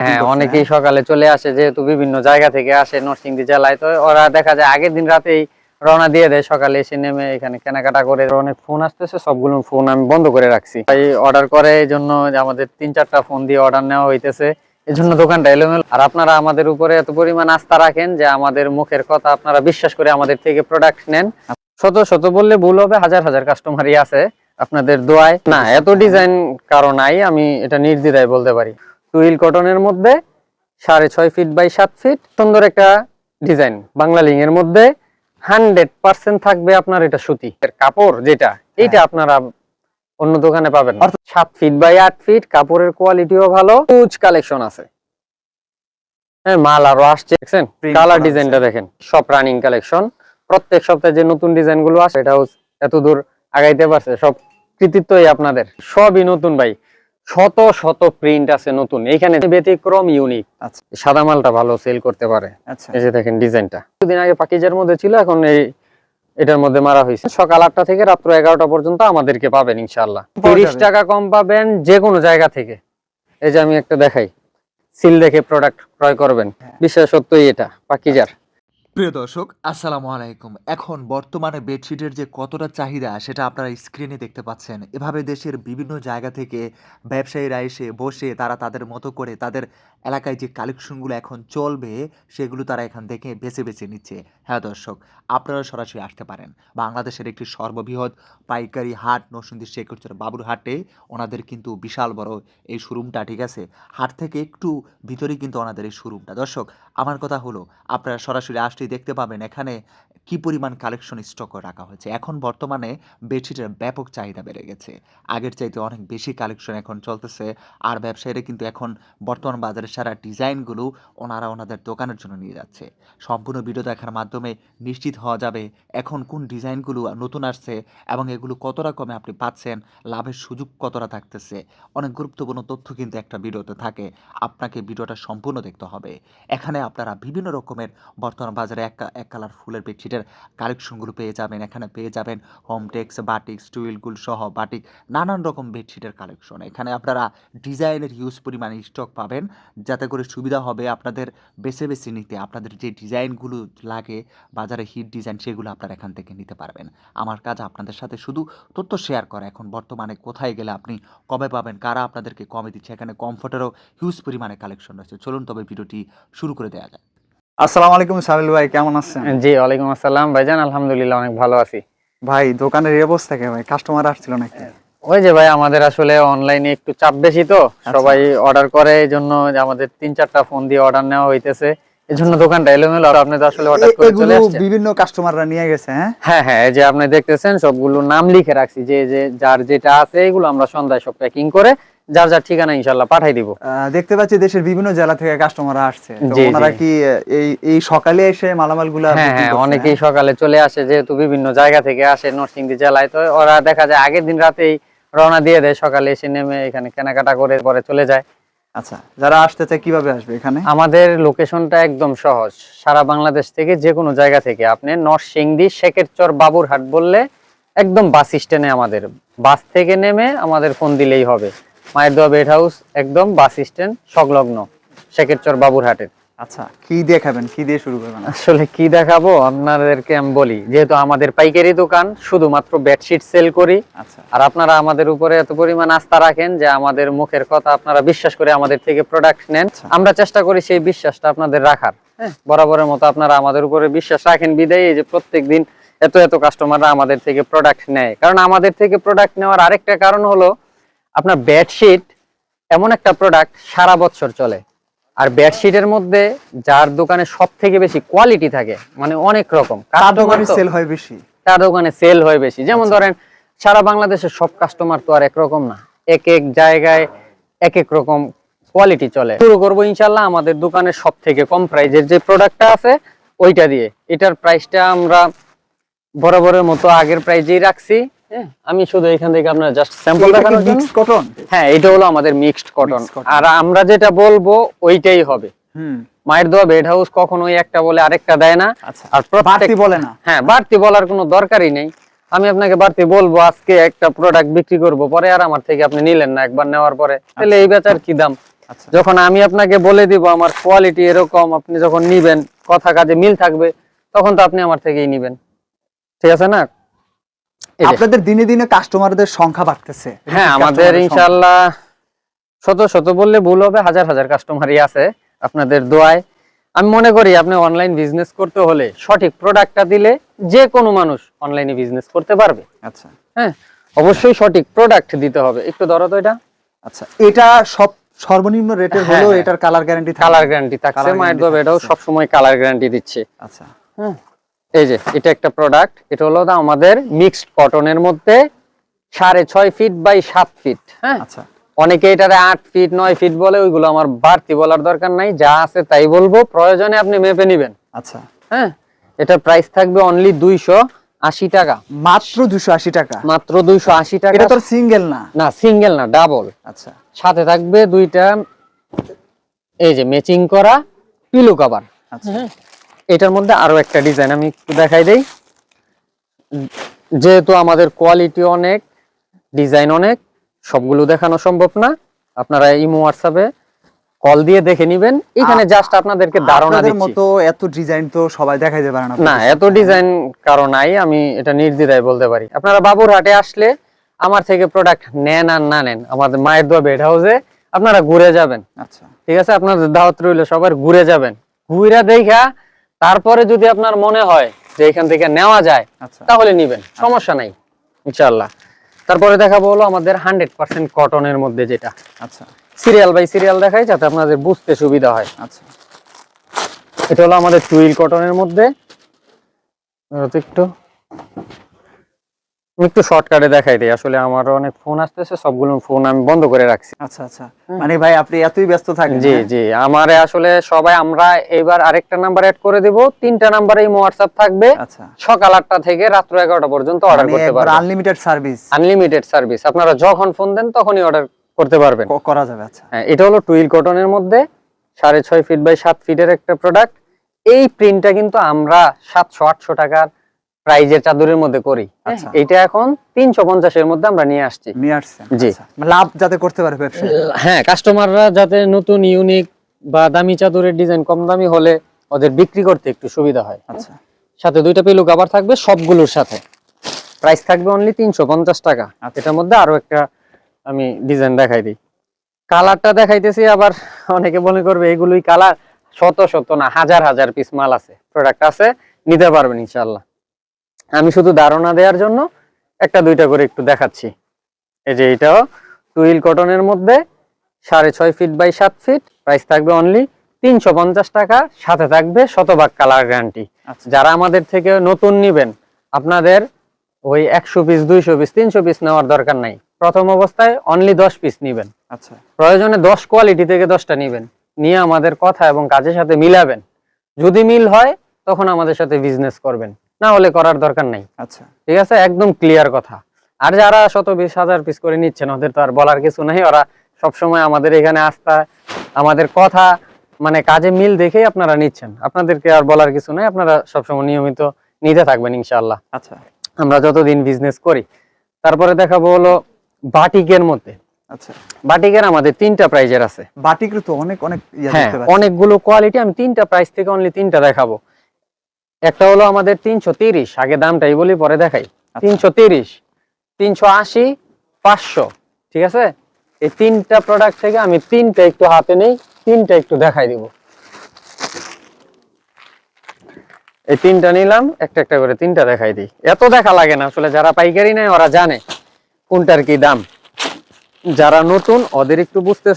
হ্যাঁ, অনেকেই সকালে চলে আসে, যেহেতু বিভিন্ন জায়গা থেকে আসে নরসিংদী জেলায়, তো ওরা দেখা যায় আগের দিন রাতেই রওনা দিয়ে দেয়, সকালে এসে নেমে এখানে কেনাকাটা করে। অনেক ফোন আসতেছে, সবগুলো ফোন আমি বন্ধ করে রাখছি, তাই অর্ডার করে এই জন্য আমাদের 3-4টা ফোন দিয়ে অর্ডার নেওয়া হইতেছে, এই জন্য দোকানটা এলোমেলো। আর আপনারা আমাদের উপরে এত পরিমাণ আস্থা রাখেন যে আমাদের মুখের কথা আপনারা বিশ্বাস করে আমাদের থেকে প্রোডাক্ট নেন। শত শত বললে ভুল হবে, হাজার হাজার কাস্টমারই আছে আপনাদের দোয়ায়। না, এত ডিজাইন কারো নাই, আমি এটা নির্দ্বিধায় বলতে পারি। টুইল কটনের মধ্যে 6.5 ফিট বাই 7 ফিট সুন্দর একটা ডিজাইন, বাংলা লিং এর মধ্যে 100% থাকবে আপনার এটা সুতি এর কাপড়, যেটা এটা আপনারা অন্য দোকানে পাবেন না। 7 ফিট বাই 8 ফিট, কাপড়ের কোয়ালিটিও ভালো, হিউজ কালেকশন আছে। হ্যাঁ, মাল আরো আসছে, দেখছেন কালার ডিজাইনটা দেখেন, সব রানিং কালেকশন। প্রত্যেক সপ্তাহে যে নতুন ডিজাইন গুলো আসে, এটাও এত দূর আগাইতে পারছে, সব কৃতিত্বই আপনাদের। সবই নতুন ভাই, শত শত প্রিন্ট আছে নতুন, এইখানে ব্যতিক্রম ইউনিক। সাদা মালটা ভালো সেল করতে পারে। এই যে দেখেন ডিজাইনটা, দুদিন আগে পাকিজার মধ্যে ছিল, এখন এই এটার মধ্যে মারা হয়েছে। সকাল 8টা থেকে রাত্র 11টা পর্যন্ত আমাদেরকে পাবেন ইনশাআল্লাহ। 30 টাকা কম পাবেন যে কোনো জায়গা থেকে। এই যে আমি একটা দেখাই, সিল দেখে প্রোডাক্ট ক্রয় করবেন, বিশেষত্বই এটা পাকিজার। প্রিয় দর্শক, আসসালামু আলাইকুম। এখন বর্তমানে বেডশিটের যে কতটা চাহিদা সেটা আপনারা স্ক্রিনে দেখতে পাচ্ছেন। এভাবে দেশের বিভিন্ন জায়গা থেকে ব্যবসায়ীরা এসে বসে তারা তাদের মতো করে তাদের এলাকায় যে কালেকশনগুলো এখন চলবে সেগুলো তারা এখান থেকে বেছে বেছে নিচ্ছে। হ্যাঁ দর্শক, আপনারা সরাসরি আসতে পারেন। বাংলাদেশের একটি সর্ববৃহৎ পাইকারি হাট নরসিংদী শেখরচর বাবুর হাটে ওনাদের কিন্তু বিশাল বড় এই শোরুমটা, ঠিক আছে? হাট থেকে একটু ভিতরেই কিন্তু ওনাদের এই শোরুমটা। দর্শক, আমার কথা হলো আপনারা সরাসরি আসলেই দেখতে পাবেন এখানে কি পরিমাণ কালেকশন স্টক করে রাখা হয়েছে। এখন বর্তমানে বেডশিটের ব্যাপক চাহিদা বেড়ে গেছে, আগের চাইতে অনেক বেশি কালেকশন এখন চলতেছে। আর ব্যবসায়ীরা কিন্তু এখন বর্তমান বাজারে সারা ডিজাইনগুলো ওনারা ওনাদের দোকানের জন্য নিয়ে যাচ্ছে। সম্পূর্ণ ভিডিও দেখার মাধ্যমে নিশ্চিত হওয়া যাবে এখন কোন ডিজাইনগুলো নতুন আসছে এবং এগুলো কতটা কমে আপনি পাচ্ছেন, লাভের সুযোগ কতটা থাকতেছে। অনেক গুরুত্বপূর্ণ তথ্য কিন্তু একটা ভিডিওতে থাকে, আপনাকে ভিডিওটা সম্পূর্ণ দেখতে হবে। এখানে আপনারা বিভিন্ন রকমের বর্তমান বাজারে এক কালার ফুলের বেডশিটের কালেকশনগুলো পেয়ে যাবেন। এখানে পেয়ে যাবেন হোমটেক্স, বাটিক্স, টুইলগুল সহ বাটিক নানান রকম বেডশিটের কালেকশন। এখানে আপনারা ডিজাইনের হিউজ পরিমাণে স্টক পাবেন, যাতে করে সুবিধা হবে আপনাদের বেছে বেছে নিতে। আপনাদের যে ডিজাইনগুলো লাগে বাজারে হিট ডিজাইন, সেগুলো আপনারা এখান থেকে নিতে পারবেন। আমার কাজ আপনাদের সাথে শুধু তথ্য শেয়ার করা। এখন বর্তমানে কোথায় গেলে আপনি কবে পাবেন, কারা আপনাদেরকে কমে দিচ্ছে, এখানে কমফোর্টেরও হিউজ পরিমাণে কালেকশন রয়েছে। চলুন তবে ভিডিওটি শুরু করে দেওয়া যায়। আসসালামু আলাইকুম সামিল ভাই, কেমন আছেন? জি, ওয়ালাইকুম আসসালাম ভাইজান, আলহামদুলিল্লাহ অনেক ভালো আছি। ভাই দোকানের এই অবস্থা কে ভাই? কাস্টমার আসছিল নাকি? ওই যে ভাই, আমাদের আসলে অনলাইনে একটু চাপ বেশি, তো সবাই অর্ডার করে, এই জন্য আমাদের 3-4টা ফোন দিয়ে অর্ডার নেওয়া হইতেছে, এই জন্য দোকানটা এলোমেলো। আর আপনি তো আসলে অর্ডার করে চলে আসছেন। বিভিন্ন কাস্টমাররা নিয়ে গেছে। হ্যাঁ হ্যাঁ, এই যে আপনি দেখতেছেন সবগুলো নাম লিখে রাখছি, যে যে যার যেটা আছে এগুলো আমরা সন্ধ্যায় সব প্যাকিং করে যার যার ঠিকানা ইনশাআল্লাহ পাঠাই দিব। দেখতে পাচ্ছি দেশের বিভিন্ন জেলা থেকে কাস্টমাররা আসছে, তো ওনারা কি এই সকালে এসে মালামালগুলো হ্যাঁ হ্যাঁ, অনেকেই সকালে চলে আসে, যেহেতু বিভিন্ন জায়গা থেকে আসে নরসিংদী জেলায়, তো ওরা দেখা যায় আগের দিন রাতেই রওনা দিয়ে দেয়, সকালে এসে নেমে এখানে কেনাকাটা করে পরে চলে যায়। আচ্ছা, যারা আসতে চায় কিভাবে আসবে এখানে? আমাদের লোকেশনটা একদম সহজ, সারা বাংলাদেশ থেকে যে কোনো জায়গা থেকে আপনি নরসিংদী শেখরচর বাবুর হাট বললে একদম বাস স্ট্যান্ডে, আমাদের বাস থেকে নেমে আমাদের ফোন দিলেই হবে। মায়ের দোয়া বেড হাউস একদম বাস স্ট্যান্ড সংলগ্ন শেখরচর বাবুর হাটের। আচ্ছা, কি দেখাবেন, কি দিয়ে শুরু করবেন? আসলে কি দেখাবো আপনাদেরকে আমি বলি, যেহেতু আমাদের পাইকারি দোকান, শুধুমাত্র বেডশিট সেল করি। আচ্ছা, আর আপনারা আমাদের উপরে এত পরিমাণ আস্থা রাখেন যে আমাদের মুখের কথা আপনারা বিশ্বাস করে আমাদের থেকে প্রোডাক্ট নেন। আমরা চেষ্টা করি সেই বিশ্বাসটা আপনাদের রাখার। হ্যাঁ, বরাবরের মতো আপনারা আমাদের উপরে বিশ্বাস রাখেন বিদায় এই যে প্রত্যেকদিন এত এত কাস্টমাররা আমাদের থেকে প্রোডাক্ট নেয়। কারণ আমাদের থেকে প্রোডাক্ট নেওয়ার আরেকটা কারণ হলো, আপনার বেডশিট এমন একটা প্রোডাক্ট সারা বছর চলে। আর বেডশিটের মধ্যে যার দোকানে সব থেকে বেশি কোয়ালিটি থাকে, মানে অনেক রকম, কার দোকানে সেল হয় বেশি, তার দোকানে সেল হয় বেশি। যেমন ধরেন সারা বাংলাদেশের সব কাস্টমার তো আর একরকম না, এক এক জায়গায় এক এক রকম কোয়ালিটি চলে। শুরু করবো ইনশাল্লাহ আমাদের দোকানের সব থেকে কম প্রাইজের যে প্রোডাক্টটা আছে ওইটা দিয়ে। এটার প্রাইসটা আমরা বরাবরের মতো আগের প্রাইজেই রাখছি। হ্যাঁ, আমি শুধু এখান থেকে আপনার জাস্ট স্যাম্পল দেখানোর জন্য। Mixed cotton? হ্যাঁ, এটা হলো আমাদের মিক্সড কটন, আর আমরা যেটা বলবো ওইটাই হবে। মায়ের দোয়া বেড হাউস কখনোই একটা বলে আরেকটা দেয় না। আর বাড়তি বলে না। হ্যাঁ, বাড়তি বলার কোনো দরকারই নেই। আমি আপনাকে বাড়তি বলবো, আজকে একটা প্রোডাক্ট বিক্রি করব, পরে আর আমার থেকে আপনি নিলেন না একবার নেওয়ার পরে, তাহলে এই বেচার কি দাম? আচ্ছা যখন আমি আপনাকে বলে দিব আমার কোয়ালিটি এরকম, আপনি যখন নিবেন, কথা কাজে মিল থাকবে, তখন তো আপনি আমার থেকেই নিবেন। ঠিক আছে না? এই যে। আপনাদের দিনে দিনে কাস্টমারদের সংখ্যা বাড়তেছে। হ্যাঁ, repeat আমাদের customer-এর সংখ্যা। ইনশাআল্লাহ শত শত বললে ভুল হবে, হাজার হাজার কাস্টমারই আছে আপনাদের দোয়ায়। আমি মনে করি আপনি অনলাইন বিজনেস করতে হলে সঠিক প্রোডাক্টটা দিলে যে কোনো মানুষ অনলাইনে বিজনেস করতে পারবে। আচ্ছা হ্যাঁ, অবশ্যই সঠিক প্রোডাক্ট দিতে হবে। একটু ধরো তো এটা। আচ্ছা, এটা সব সর্বনিম্ন রেটের হ্যাঁ, হলো, হ্যাঁ। এটার কালার গ্যারান্টি থাকবে? কালার গ্যারান্টি থাকছে, Colour মায়ের guarantee দোয়াবে এটাও থাকতেছে। সবসময় কালার গ্যারান্টি দিচ্ছে। আচ্ছা হ্যাঁ, এই যে এটা একটা প্রোডাক্ট, এটা হলো আমাদের মিক্সড কটনের মধ্যে 6.5 ফিট বাই 7 ফিট। হ্যাঁ, আচ্ছা অনেকে এটারে 8 ফিট 9 ফিট বলে, ওইগুলো আমার বাড়তি বলার দরকার নাই, যা আছে তাই বলবো, প্রয়োজনে আপনি মেপে নেবেন। আচ্ছা, হ্যাঁ, এটা প্রাইস থাকবে অনলি 280 টাকা, মাত্র 280 টাকা। মাত্র 280 টাকা। এটা তো সিঙ্গেল না? না, সিঙ্গেল না, ডাবল। আচ্ছা সাথে থাকবে দুইটা এই যে ম্যাচিং করা পিলো কভার। আচ্ছা হ্যাঁ, এটার মধ্যে আরো একটা ডিজাইন আমি একটু দেখাই দেই। যেহেতু আমাদের কোয়ালিটি অনেক, ডিজাইন অনেক, সবগুলো দেখানো সম্ভব না, আপনারা ইমো হোয়াটসঅ্যাপে কল দিয়ে দেখে নেবেন। এখানে জাস্ট আপনাদেরকে ধারণা আপনাদের দিচ্ছি। মতো এত ডিজাইন তো সবাই দেখাইতে পারে না। না, এত ডিজাইন কারো নাই, আমি এটা নির্দ্বিধায় বলতে পারি। আপনারা বাবুরহাটে আসলে আমার থেকে প্রোডাক্ট নেন আর না নেন, আমাদের মায়ের দোয়া বেড হাউসে আপনারা ঘুরে যাবেন। আচ্ছা ঠিক আছে, আপনাদের দাওয়াত রইল, সবার ঘুরে যাবেন, ঘুরে দেখা তারপরে যদি আপনার মনে হয় যে এখান থেকে নেওয়া যায়, আচ্ছা তাহলে নিবেন, সমস্যা নাই ইনশাআল্লাহ। তারপরে দেখাবো হলো আমাদের 100% কটনের মধ্যে, যেটা আচ্ছা সিরিয়াল বাই সিরিয়াল দেখাই যাতে আপনাদের বুঝতে সুবিধা হয়। আচ্ছা এটা হলো আমাদের টুইল কটনের মধ্যে। একটু আমি একটু শর্টকাটে দেখাই দিই, আসলে আমার অনেক ফোন আসতেছে, সবগুলো ফোন আমি বন্ধ করে রাখছি। আচ্ছা আচ্ছা, মানে ভাই আপনি এতই ব্যস্ত থাকেন? জি হ্যাঁ? জি, আমারে আসলে সবাই, আমরা এবার আরেকটা নাম্বার অ্যাড করে দিব, 3টা নাম্বারে হোয়াটসঅ্যাপ থাকবে। আচ্ছা, সকাল 8টা থেকে রাত্র 11টা পর্যন্ত অর্ডার মানে করতে একবার পারবেন। Unlimited service? আনলিমিটেড সার্ভিস, আপনারা যখন ফোন দেন তখনই অর্ডার করতে পারবেন। করা যাবে। আচ্ছা, হ্যাঁ, এটা হলো টুইল কটনের মধ্যে 6.5 ফিট বাই 7 ফিটের একটা প্রোডাক্ট। এই প্রিন্টটা কিন্তু আমরা 700-800 টাকার প্রাইজের চাদরের মধ্যে করি। আচ্ছা। এটা এখন 350 এর মধ্যে আমরা নিয়ে আসছি। নিয়ে আসছেন? জি। আচ্ছা, লাভ যাতে করতে পারে ব্যবসা। হ্যাঁ, কাস্টমাররা যাতে নতুন ইউনিক বা দামি চাদরের ডিজাইন কম দামি হলে ওদের বিক্রি করতে একটু সুবিধা হয়। আচ্ছা সাথে দুইটা পিলো কভার থাকবে সবগুলোর সাথে। প্রাইস থাকবে অনলি 350 টাকা। এটার মধ্যে আরো একটা আমি ডিজাইন দেখাই দিই। কালারটা দেখাইতেছি, আবার অনেকে মনে করবে এগুলোই কালার। শত শত না, হাজার হাজার পিস মাল আছে, প্রোডাক্ট আছে, নিতে পারবেন ইনশাআল্লাহ। আমি শুধু ধারণা দেওয়ার জন্য একটা দুইটা করে একটু দেখাচ্ছি। এই যে এটাও টুইল কটনের মধ্যে 6.5 ফিট বাই 7 ফিট, প্রাইস থাকবে অনলি 350 টাকা, সাথে থাকবে শতভাগ কালার গ্যারান্টি। আচ্ছা যারা আমাদের থেকে নতুন নিবেন, আপনাদের ওই 100 পিস 200 পিস 300 পিস নেওয়ার দরকার নাই, প্রথম অবস্থায় অনলি 10 পিস নিবেন। আচ্ছা প্রয়োজনে 10 কোয়ালিটি থেকে 10টা নিবেন, নিয়ে আমাদের কথা এবং কাজের সাথে মিলাবেন। যদি মিল হয় তখন আমাদের সাথে বিজনেস করবেন, না হলে করার দরকার নাই। আচ্ছা ঠিক আছে, একদম ক্লিয়ার কথা। আর যারা 120,000 পিস করে নিচ্ছেন, ওদের তো আর বলার কিছু নাই, ওরা সবসময় আমাদের এখানে আস্থা, আমাদের কথা মানে কাজে মিল দেখেই আপনারা নিচ্ছেন, আপনাদেরকে আর বলার কিছু নাই, আপনারা সবসময় নিয়মিত নিতে থাকবেন ইনশাআল্লাহ, আচ্ছা আমরা যতদিন বিজনেস করি। তারপরে দেখাবো হলো বাটিকের মধ্যে। আচ্ছা, বাটিকের আমাদের 3টা প্রাইজের আছে। বাটিক তো অনেক অনেক হ্যাঁ, দেখতে পাচ্ছি। অনেকগুলো কোয়ালিটি, আমি 3টা প্রাইস থেকে অনলি 3টা দেখাবো। একটা হলো আমাদের 330, আগে দামটাই বলি পরে দেখাই। 330, 380, 500। ঠিক আছে, এই 3টা প্রোডাক্ট থেকে আমি 3টা একটু হাতে নেই, 3টা একটু দেখাই দিব। এই 3টা নিলাম, একটা একটা করে 3টা দেখাই দিই। এত দেখা লাগে না আসলে, যারা পাইকারি নেয় ওরা জানে কোনটার কি দাম। যারা নতুন ওদের একটু বুঝতে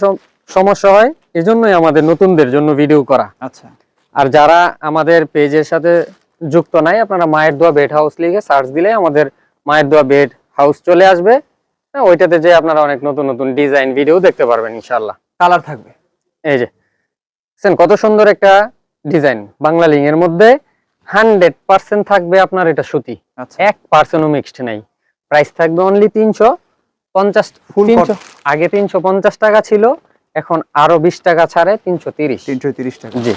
সমস্যা হয়, এজন্যই আমাদের নতুনদের জন্য ভিডিও করা। আচ্ছা আর যারা আমাদের পেজের সাথে যুক্ত নাই, আপনারা মায়ের দোয়া বেড হাউস লিখে সার্চ দিলে আমাদের মায়ের দোয়া বেড হাউস চলে আসবে। হ্যাঁ, ওইটাতে যে আপনারা অনেক নতুন নতুন ডিজাইন ভিডিও দেখতে পারবেন ইনশাআল্লাহ। কালার থাকবে। এই যে কত সুন্দর একটা ডিজাইন, বাংলা লিং এর মধ্যে 100% থাকবে আপনার এটা সুতি, আচ্ছা 1%ও মিক্সড নাই। প্রাইস থাকবে অনলি 350। ফুল 300 আগে 350 টাকা ছিল, এখন আরো 20 টাকা ছাড়ে 330। 330 টাকা। জি,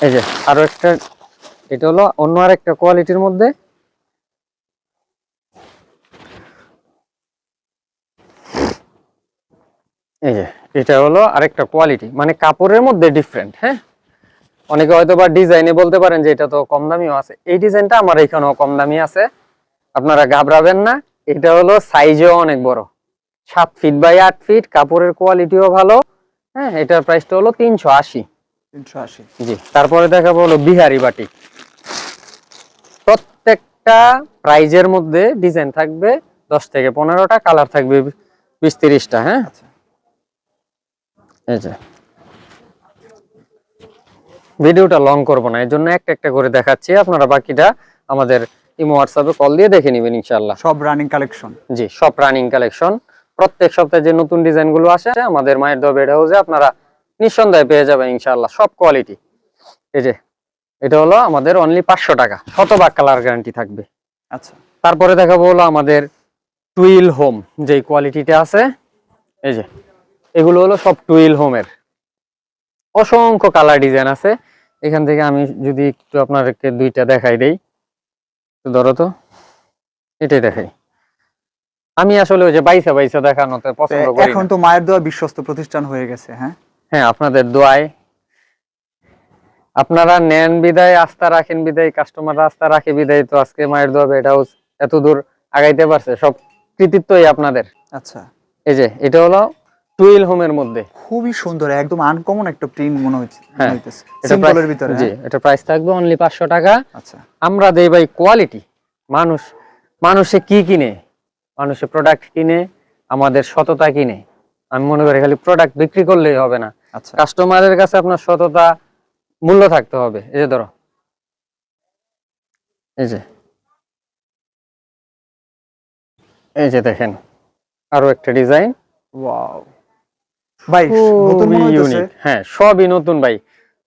এই যে আরো একটা, এটা হলো অন্য আরেকটা কোয়ালিটির মধ্যে। এই যে এটা হলো আরেকটা কোয়ালিটি, মানে কাপড়ের মধ্যে ডিফারেন্ট। হ্যাঁ, অনেকে হয়তো বা ডিজাইনে বলতে পারেন যে এটা তো কম দামিও আছে, এই ডিজাইনটা আমার এখানেও কম দামি আছে, আপনারা ঘাবড়াবেন না। এটা হলো সাইজও অনেক বড়, 7 ফিট বাই 8 ফিট, কাপড়ের কোয়ালিটিও ভালো। হ্যাঁ, এটার প্রাইসটা হলো 380। 380। জি, তারপরে দেখাবো হলো বিহারি বাটিক। প্রত্যেকটা প্রাইজের মধ্যে ডিজাইন থাকবে 10 থেকে 15টা, কালার থাকবে 20-30টা। হ্যাঁ, আচ্ছা, এই যে ভিডিওটা লং করব না, এর জন্য একটা একটা করে দেখাচ্ছি, আপনারা বাকিটা আমাদের ইমো হোয়াটসঅ্যাপে কল দিয়ে দেখে নেবেন ইনশাআল্লাহ। সব রানিং কালেকশন। জি, সব রানিং কালেকশন। প্রত্যেক সপ্তাহে যে নতুন ডিজাইন গুলো আসে আমাদের মায়ের দোয়া বেড হাউসে আপনারা নিঃসন্দেহে পেয়ে যাবেন ইনশাআল্লাহ, সব কোয়ালিটি। এই যে এটা হলো আমাদের অনলি 500 টাকা, শতভাগ কালার গ্যারান্টি থাকবে। আচ্ছা, তারপরে দেখাবো হলো আমাদের টুইল হোম, যেই কোয়ালিটিটা আছে, এই যে এগুলো হলো সব টুইল হোমের, অসংখ্য কালার ডিজাইন আছে। এখান থেকে আমি যদি একটু আপনাদেরকে দুইটা দেখাই দেই, ধরো তো, এটাই দেখাই। আমি আসলে ওই যে বাইসা বাইসা দেখানোতে পছন্দ করি এখন না। তো মায়ের দোয়া বিশ্বস্ত প্রতিষ্ঠান হয়ে গেছে। হ্যাঁ, হ্যাঁ, আপনাদের দোয়ায় আপনারা নেন বিদায়, আস্থা রাখেন বিদায়, কাস্টমার আস্থা রাখে বিদায় তো আজকে মায়ের দোয়া বেড হাউস এত দূর আগাইতে পারছে, সব কৃতিত্বই আপনাদের। আচ্ছা, এই যে এটা হলো টুইল হোমের মধ্যে, খুবই সুন্দর, একদম আনকমন একটা প্রিন্ট মনে হচ্ছে, হ্যাঁ, এটা সিম্পলের ভিতরে। জি, এটা প্রাইস থাকবে অনলি 500 টাকা। আচ্ছা, আমরা দেই ভাই কোয়ালিটি। মানুষে কি কিনে? মানুষে প্রোডাক্ট কিনে, আমাদের সততা কিনে। আমি মনে করি খালি প্রোডাক্ট বিক্রি করলেই হবে না, আচ্ছা, কাস্টমারের কাছে আপনার সততা মূল্য থাকতে হবে। এই যে ধরো, এই যে দেখেন আরো একটা ডিজাইন, ওয়াও ভাই, নতুন মনে হইতেছে। হ্যাঁ, সবই নতুন ভাই,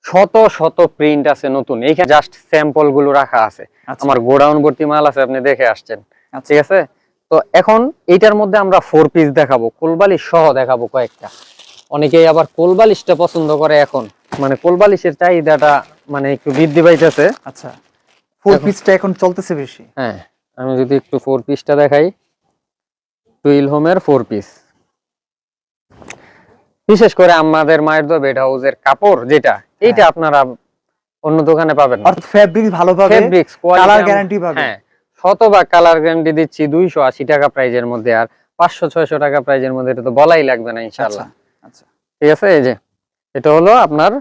শত শত প্রিন্ট আছে নতুন। এইখানে জাস্ট স্যাম্পল গুলো রাখা আছে, আচ্ছা, আমার গোডাউন ভর্তি মাল আছে, আপনি দেখে আসছেন। আচ্ছা, ঠিক আছে, তো এখন এইটার মধ্যে আমরা 4 পিস দেখাবো, কোলবালিশ সহ দেখাবো কয়েকটা। অনেকেই আবার কোলবালিশটা পছন্দ করে, এখন মানে কোলবালিশের চাহিদাটা মানে একটু বৃদ্ধি পাইতেছে। আচ্ছা, 4 পিসটা এখন চলতেছে বেশি। হ্যাঁ, আমি যদি একটু 4 পিসটা দেখাই, টুইল হোমের 4 পিস, বিশেষ করে আমাদের মায়ের দোয়া বেড হাউসের কাপড় যেটা, এইটা আপনারা অন্য দোকানে পাবেন না। অর্থাৎ ফেব্রিক ভালো পাবে, ফেব্রিক্স কালার গ্যারান্টি পাবে। হ্যাঁ, শতভাগ কালার গ্যারান্টি দিচ্ছি 280 টাকা প্রাইজের মধ্যে, আর 500-600 টাকা প্রাইজের মধ্যে এটা তো বলাই লাগবে না ইনশাআল্লাহ। আচ্ছা, ঠিক আছে, এই যে এটা হলো আপনার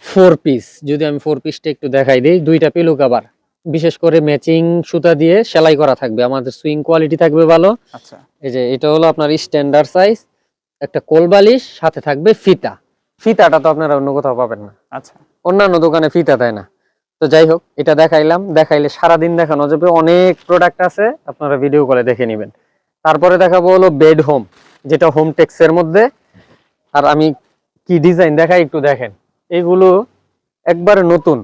4 পিস। যদি আমি 4 পিসটা একটু দেখাই দিই, দুইটা পিলো কভার, বিশেষ করে ম্যাচিং সুতা দিয়ে সেলাই করা থাকবে, আমাদের সুইং কোয়ালিটি থাকবে ভালো। আচ্ছা, এই যে এটা হলো আপনার স্ট্যান্ডার্ড সাইজ, একটা কোলবালিশ, সাথে থাকবে ফিতা। ফিতাটা তো আপনারা অন্য কোথাও পাবেন না, আচ্ছা, অন্যান্য দোকানে ফিতা দেয় না। তো যাই হোক, এটা দেখাইলাম, দেখাইলে সারাদিন দেখানো যাবে, অনেক প্রোডাক্ট আছে, আপনারা ভিডিও কলে দেখে নেবেন। তারপরে দেখাবো হলো বেড হোম, যেটা হোম টেক্সের মধ্যে। আর আমি কি ডিজাইন দেখাই একটু দেখেন, এগুলো একবারে নতুন,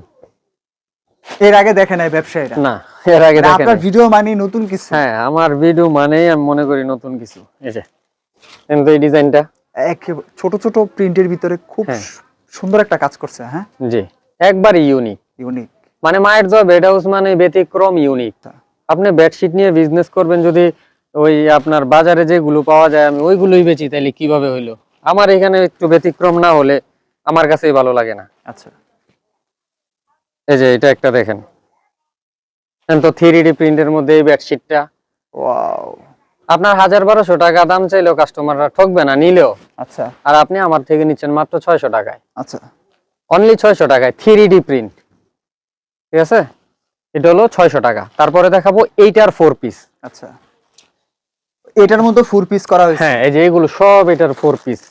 এর আগে দেখে নাই ব্যবসায়ীরা। না এর আগে দেখেন আপনার ভিডিও মানে নতুন কিছু। হ্যাঁ, আমার ভিডিও মানেই আমি মনে করি নতুন কিছু। এই যে কিন্তু এই ডিজাইনটা ছোট ছোট প্রিন্টের ভিতরে খুব হ্যাঁ। সুন্দর একটা কাজ করছে। হ্যাঁ, জি, একবারই ইউনিক। ইউনিক। মানে মায়ের দোয়া বেড হাউস মানে ব্যতিক্রম, ইউনিক। আপনি বেডশিট নিয়ে বিজনেস করবেন, যদি ওই আপনার বাজারে যেগুলো পাওয়া যায় আমি ওইগুলোই বেচি, তাহলে কিভাবে হইলো? আমার এখানে একটু ব্যতিক্রম না হলে আমার কাছেই ভালো লাগে না। আচ্ছা, এই যে এটা একটা দেখেন, তো 3D প্রিন্টের মধ্যে এই বেডশিটটা, ওয়াও। আপনার 1000-1200 টাকা দাম চাইলেও কাস্টমাররা ঠকবে না নিলেও। আচ্ছা, আর আপনি আমার থেকে নিচ্ছেন মাত্র 600 টাকায়, আচ্ছা, অনলি 600 টাকায় 3D প্রিন্ট। ঠিক আছে, এটা হলো 600 টাকা। তারপরে দেখাবো এইটার 4 পিস। আচ্ছা, এটার মধ্যে 4 পিস করা হয়েছে। হ্যাঁ, এই যে এগুলো সব এটার 4 পিস,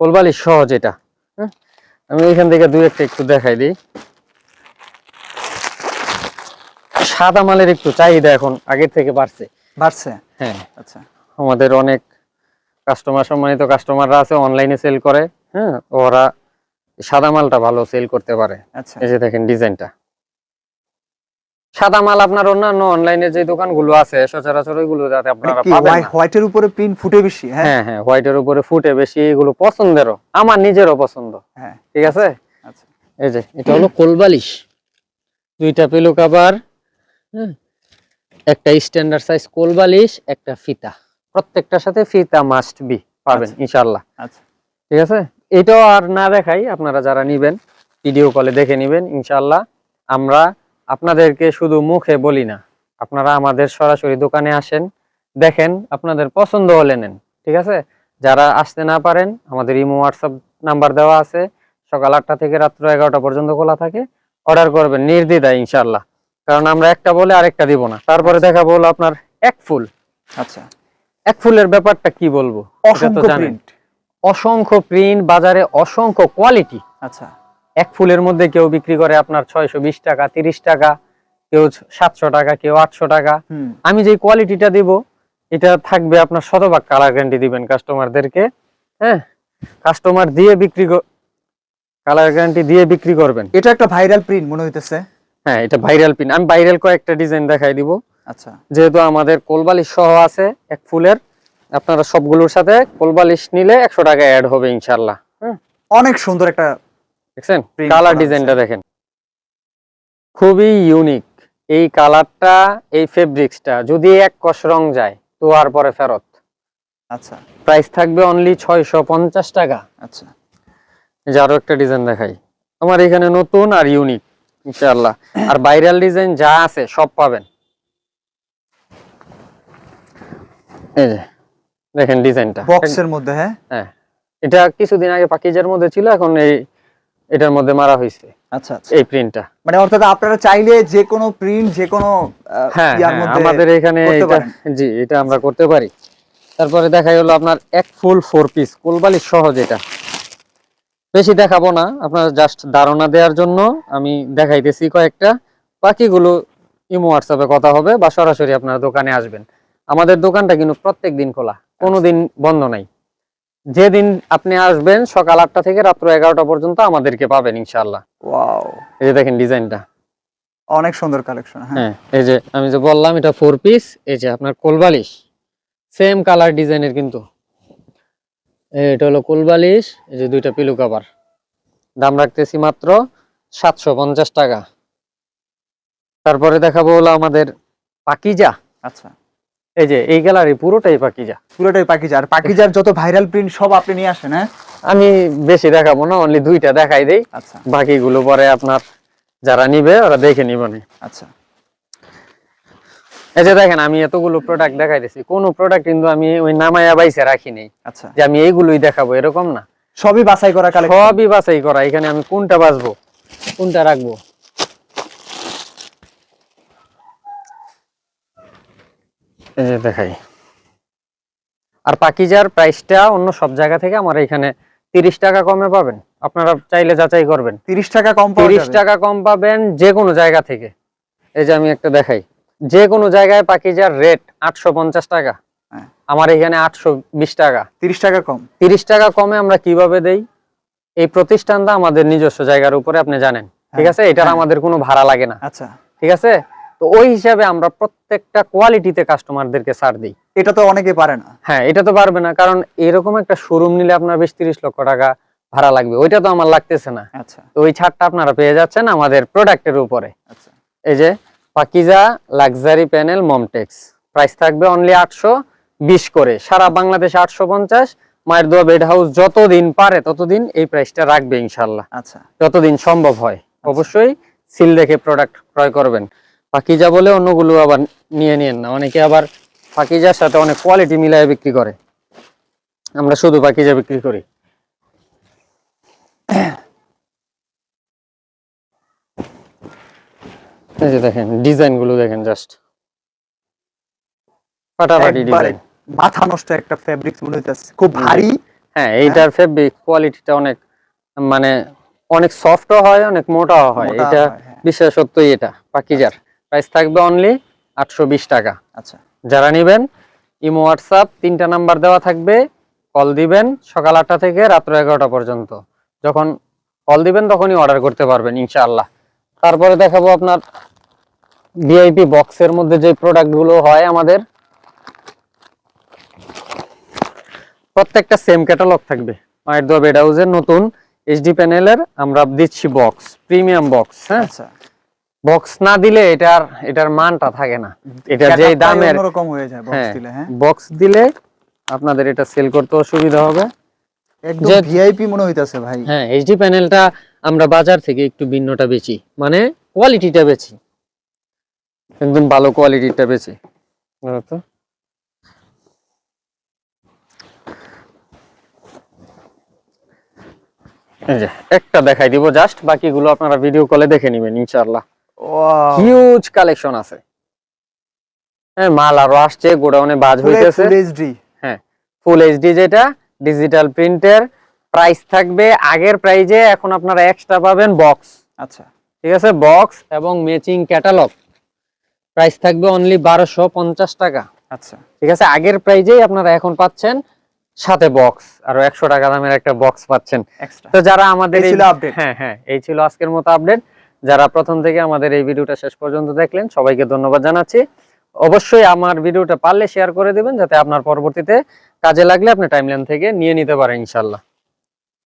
কোলবালিশ সহ যেটা। হ্যাঁ, আমি এখান থেকে দুই একটা একটু দেখাই দিই। সাদা মালের একটু চাহিদা এখন আগের থেকে বাড়ছে। বাড়ছে। হ্যাঁ, আচ্ছা, আমাদের অনেক সম্মানিত কাস্টমাররা আছে, অনলাইনে সেল করে। হ্যাঁ, ওরা সাদা মালটা ভালো সেল করতে পারে। আচ্ছা, এই যে দেখেন ডিজাইনটা, সাদা মাল আপনার অন্যান্য অনলাইনে যে দোকানগুলো আছে সচরাচর ওইগুলো যাতে আপনারা পাবেন না। হোয়াইটের উপরে প্রিন্ট ফুটে বেশি। হ্যাঁ, হ্যাঁ হ্যাঁ, হোয়াইটের উপরে ফুটে বেশি, এগুলো পছন্দেরও, আমার নিজেরও পছন্দ। হ্যাঁ, ঠিক আছে, আচ্ছা, এই যে এটা হলো কোলবালিশ, দুইটা পিলো কভার, একটা স্ট্যান্ডার্ড সাইজ কোলবালিশ, একটা ফিতা, প্রত্যেকটার সাথে ফিতা মাস্ট বি পাবেন আচ্ছা। ইনশাআল্লাহ। আচ্ছা, ঠিক আছে, এটাও আর না দেখাই, আপনারা যারা নিবেন ভিডিও কলে দেখে নিবেন ইনশাআল্লাহ। আমরা আপনাদেরকে শুধু মুখে বলি না, আপনারা আমাদের সরাসরি দোকানে আসেন, দেখেন, আপনাদের পছন্দ হলে নেন। ঠিক আছে, যারা আসতে না পারেন আমাদের ইমো হোয়াটসঅ্যাপ নাম্বার দেওয়া আছে, সকাল 8টা থেকে রাত্র 11টা পর্যন্ত খোলা থাকে। অর্ডার করবেন নির্দ্বিধায় ইনশাআল্লাহ, কারণ আমরা একটা বলে আরেকটা দিব না। তারপরে দেখাবো হলো আপনার এক ফুল। আচ্ছা, এক ফুলের ব্যাপারটা কি বলবো, এটা তো অসংখ্য জানেন। প্রিন্ট। অসংখ্য প্রিন্ট, বাজারে অসংখ্য কোয়ালিটি। আচ্ছা, এক ফুলের মধ্যে কেউ বিক্রি করে আপনার 620 টাকা, 30 টাকা, কেউ 700 টাকা, কেউ 800 টাকা। আমি যে কোয়ালিটিটা দিব এটা থাকবে আপনার শতভাগ কালার গ্যারান্টি দিবেন কাস্টমারদেরকে। হ্যাঁ, কাস্টমার দিয়ে কালার গ্যারান্টি দিয়ে বিক্রি করবেন। এটা একটা ভাইরাল প্রিন্ট মনে হইতেছে। হ্যাঁ, এটা ভাইরাল পিন। আমি ভাইরাল কয়েকটা ডিজাইন দেখাই দিব। আচ্ছা, যেহেতু আমাদের কোলবালিশ সহ আছে এক ফুলের, আপনারা সবগুলোর সাথে কোলবালিশ নিলে 100 টাকা অ্যাড হবে ইনশাআল্লাহ। অনেক সুন্দর একটা দেখছেন print কালার করা ডিজাইনটা আছে। দেখেন, খুবই ইউনিক। এই কালারটা, এই ফেব্রিক্সটা যদি এক কষ রং যায় তো আর পরে ফেরত। আচ্ছা, প্রাইস থাকবে অনলি 650 টাকা। আচ্ছা, এই যে আরো একটা ডিজাইন দেখাই, আমার এখানে নতুন আর ইউনিক ইনশাআল্লাহ। আর ভাইরাল ডিজাইন যা আছে সব পাবেন। এই যে দেখেন ডিজাইনটা বক্সের মধ্যে। হ্যাঁ, হ্যাঁ, এটা কিছুদিন আগে পাকিজার মধ্যে ছিল, এখন এটার মধ্যে মারা হয়েছে আচ্ছা, আচ্ছা। এই প্রিন্টটা। মানে অর্থাৎ আপনারা চাইলে যে কোনো প্রিন্ট যে কোনো হ্যাঁ, ইয়ার মধ্যে আমাদের এখানে করতে এটা, পারেন। জি, এটা আমরা করতে পারি। তারপরে দেখাই হলো আপনার এক ফুল 4 পিস কোলবালিশ সহ, যেটা বেশি দেখাবো না, আপনার জাস্ট ধারণা দেওয়ার জন্য আমি দেখাইতেছি কয়েকটা। বাকিগুলো ইমো হোয়াটসঅ্যাপে কথা হবে বা সরাসরি আপনার দোকানে আসবেন। আমাদের দোকানটা কিন্তু প্রত্যেক দিন খোলা, কোনোদিন বন্ধ নাই। যেদিন আপনি আসবেন সকাল 8টা থেকে রাত্র 11টা পর্যন্ত আমাদেরকে পাবেন ইনশাআল্লাহ। ওয়াও, এই যে দেখেন ডিজাইনটা, অনেক সুন্দর কালেকশন। হ্যাঁ, হ্যাঁ, এই যে আমি যে বললাম এটা 4 পিস। এই যে আপনার কোলবালিশ সেম কালার ডিজাইনের, কিন্তু এটা হলো কোলবালিশ। এই যে দুইটা পিলো কভার, দাম রাখতেছি মাত্র 750 টাকা। তারপরে দেখাবো হলো আমাদের পাকিজা। আচ্ছা, এই যে এই গ্যালারি পুরোটাই পাকিজা, পুরোটাই পাকিজা। আর পাকিজার যত ভাইরাল প্রিন্ট সব আপনি নিয়ে আসেন। হ্যাঁ, আমি বেশি দেখাবো না, অনলি দুইটা দেখাই দেই। আচ্ছা, বাকিগুলো পরে আপনার যারা নিবে ওরা দেখে নিবে না। আচ্ছা, এই যে দেখেন আমি এতগুলো প্রোডাক্ট দেখাইতেছি, কোনো প্রোডাক্ট কিন্তু আমি ওই নামায়া বাইসে রাখি নেই আচ্ছা। যে আমি এইগুলোই দেখাবো, এরকম না। সবই বাছাই করা কালেকশন। সবই বাছাই করা, এখানে আমি কোনটা বাছবো কোনটা রাখবো। এই যে দেখাই। আর পাকিজার প্রাইসটা অন্য সব জায়গা থেকে আমার এখানে 30 টাকা কমে পাবেন, আপনারা চাইলে যাচাই করবেন। 30 টাকা কম পাওয়া 30 যাবে? টাকা কম পাবেন যে কোনো জায়গা থেকে। এই যে আমি একটা দেখাই, যে কোনো জায়গায় পাকিজার রেট 850 টাকা, হ্যাঁ। আমার এখানে 820 টাকা। 30 টাকা কম। 30 টাকা কমে আমরা কিভাবে দেই? এই প্রতিষ্ঠানটা আমাদের নিজস্ব জায়গার উপরে, আপনি জানেন, ঠিক আছে? এটার আমাদের কোনো ভাড়া লাগে না, আচ্ছা, ঠিক আছে? তো ওই হিসাবে আমরা প্রত্যেকটা কোয়ালিটিতে কাস্টমারদেরকে ছাড় দিই। এটা তো অনেকে পারে না। হ্যাঁ, এটা তো পারবে না, কারণ এরকম একটা শোরুম নিলে আপনার 20-30 লক্ষ টাকা ভাড়া লাগবে, ওইটা তো আমার লাগতেছে না। আচ্ছা, তো ওই ছাড়টা আপনারা পেয়ে যাচ্ছেন আমাদের প্রোডাক্টের উপরে। আচ্ছা, এই যে পাকিজা লাক্সারি প্যানেল মমটেক্স, প্রাইস থাকবে অনলি 820 করে, সারা বাংলাদেশে 850। মায়ের দোয়া বেড হাউস যতদিন পারে ততদিন এই প্রাইসটা রাখবে ইনশাআল্লাহ, আচ্ছা, যতদিন সম্ভব হয়। অবশ্যই সিল দেখে প্রোডাক্ট ক্রয় করবেন। পাকিজা বলে অন্যগুলো আবার নিয়েন না, অনেকে আবার পাকিজার সাথে অনেক কোয়ালিটি মিলায়ে বিক্রি করে, আমরা শুধু পাকিজা বিক্রি করি। এই যে দেখেন ডিজাইন গুলো দেখেন, জাস্ট ফাটাফাটি একবারে ডিজাইন, মাথা নষ্ট একটা ফেব্রিক্স মনে হইতাছে, খুব ভারী। হ্যাঁ, এইটার ফেব্রিক কোয়ালিটিটা অনেক, মানে অনেক সফটও হয়, অনেক মোটাও হয়। মোটা এটা হয়, হ্যাঁ। বিশেষত্বই এটা। পাকিজার প্রাইস থাকবে অনলি 820 টাকা। আচ্ছা, যারা নেবেন ইমো হোয়াটসঅ্যাপ 3টা নাম্বার দেওয়া থাকবে, কল দিবেন সকাল 8টা থেকে রাত্র 11টা পর্যন্ত। যখন কল দিবেন তখনই অর্ডার করতে পারবেন ইনশাআল্লাহ। তারপরে দেখাবো আপনার ভিআইপি বক্সের মধ্যে যে প্রোডাক্টগুলো হয় আমাদের, প্রত্যেকটা সেম ক্যাটালগ থাকবে। মায়ের দোয়া বেড হাউসের নতুন এইচডি প্যানেলের আমরা দিচ্ছি বক্স, প্রিমিয়াম বক্স। হ্যাঁ, আচ্ছা, বক্স না দিলে এটার মানটা থাকে না, এটা যে দামের অন্যরকম হয়ে যায় বক্স হ্যাঁ, দিলে। হ্যাঁ, বক্স দিলে আপনাদের এটা সেল করতে অসুবিধা হবে। একদম যে- ভিআইপি মনে হইতাছে ভাই। হ্যাঁ, এইচডি প্যানেলটা আমরা বাজার থেকে একটু ভিন্নটা বেচি, মানে কোয়ালিটিটা বেচি, একদম ভালো কোয়ালিটিটা বেচি। বুঝলো তো? এই যে একটা দেখাই দিব জাস্ট, বাকিগুলো আপনারা ভিডিও কলে দেখে নেবেন ইনশাআল্লাহ। ওয়াও, হিউজ কালেকশন আছে। হ্যাঁ, মাল আরো আসছে, গোডাউনে বাজ হইতেছে। Full HD. হ্যাঁ, ফুল এইচডি যেটা ডিজিটাল প্রিন্টের, প্রাইস থাকবে আগের প্রাইজে, এখন আপনারা এক্সট্রা পাবেন বক্স। আচ্ছা ঠিক আছে, বক্স এবং ম্যাচিং ক্যাটালগ, প্রাইস থাকবে অনলি 1250 টাকা। আচ্ছা, ঠিক আছে, আগের প্রাইজেই আপনারা এখন পাচ্ছেন, সাথে বক্স আরো 100 টাকা দামের একটা বক্স পাচ্ছেন। এক্সট্রা। তো যারা আমাদের এই ছিল আপডেট। হ্যাঁ, এই ছিল আজকের মতো আপডেট। যারা প্রথম থেকে আমাদের এই ভিডিওটা শেষ পর্যন্ত দেখলেন, সবাইকে ধন্যবাদ জানাচ্ছি। অবশ্যই আমার ভিডিওটা পারলে শেয়ার করে দিবেন, যাতে আপনার পরবর্তীতে কাজে লাগলে আপনি টাইমলাইন থেকে নিয়ে নিতে পারেন ইনশাআল্লাহ।